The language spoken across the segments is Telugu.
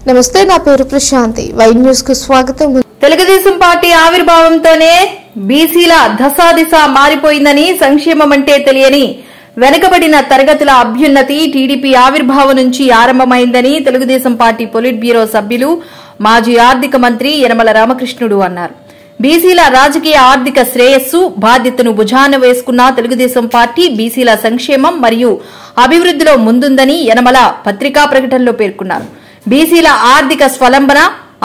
నమస్తే, నా పేరు ప్రశాంతి. వై న్యూస్ కు స్వాగతం. తెలుగుదేశం పార్టీ ఆవిర్భావంతోనే బీసీల దశాదిశ మారిపోయిందని, సంక్షేమం అంటే తెలియని వెనుకబడిన తరగతుల అభ్యున్నతి టీడీపీ ఆవిర్భావం నుంచి ఆరంభమైందని తెలుగుదేశం పార్టీ పొలిట్ బ్యూరో సభ్యులు, మాజీ ఆర్థిక మంత్రి యనమల రామకృష్ణుడు అన్నారు. బీసీల రాజకీయ ఆర్థిక శ్రేయస్సు బాధ్యతను భుజాన వేసుకున్న తెలుగుదేశం పార్టీ బీసీల సంక్షేమం మరియు అభివృద్దిలో ముందుందని యనమల పత్రికా ప్రకటనలో పేర్కొన్నారు. బీసీల ఆర్థిక స్వలంబన,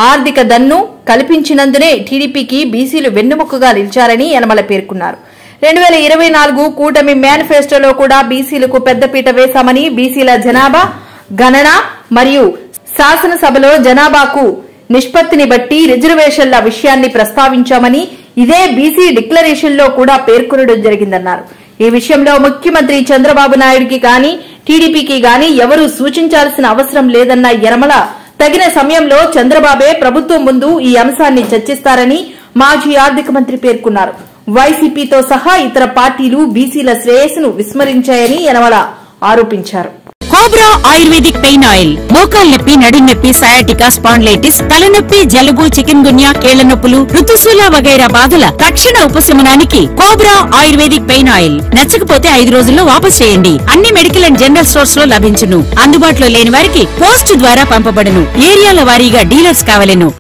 ఆర్థిక దన్ను కల్పించినందునే టీడీపీకి బీసీలు వెన్నుముకగా నిలిచారని యనమల పేర్కొన్నారు. 2024 కూటమి మేనిఫెస్టోలో కూడా బీసీలకు పెద్దపీట వేశామని, బీసీల జనాభా గణన మరియు శాసనసభలో జనాభాకు నిష్పత్తిని బట్టి రిజర్వేషన్ల విషయాన్ని ప్రస్తావించామని, ఇదే బీసీ డిక్లరేషన్ లో కూడా పేర్కొనడం జరిగిందన్నారు. ఈ విషయంలో ముఖ్యమంత్రి చంద్రబాబు నాయుడుకి గాని టీడీపీకి గాని ఎవరూ సూచించాల్సిన అవసరం లేదన్న యనమల, తగిన సమయంలో చంద్రబాబే ప్రభుత్వం ముందు ఈ అంశాన్ని చర్చిస్తారని మాజీ ఆర్థిక మంత్రి పేర్కొన్నారు. వైసీపీతో సహా ఇతర పార్టీలు బీసీల శ్రేయస్సును విస్మరించాయని యనమల ఆరోపించారు. కోబ్రా ఆయుర్వేదిక్ పెయిన్ ఆయిల్ మోకాలు నొప్పి, నడుం నొప్పి, సయాటికా, స్పాండిలైటిస్, తలనొప్పి, జలుబు, చికెన్ గున్యా, కీళ్ల నొప్పులు, ఋతుశూల వగైరా బాధల తక్షణ ఉపశమనానికి కోబ్రా ఆయుర్వేదిక్ పెయిన్ ఆయిల్. నచ్చకపోతే 5 రోజుల్లో వాపస్ చేయండి. అన్ని మెడికల్ అండ్ జనరల్ స్టోర్స్ లో లభించును. అందుబాటులో లేని వారికి పోస్ట్ ద్వారా పంపబడును. ఏరియాల వారీగా డీలర్స్ కావలెను.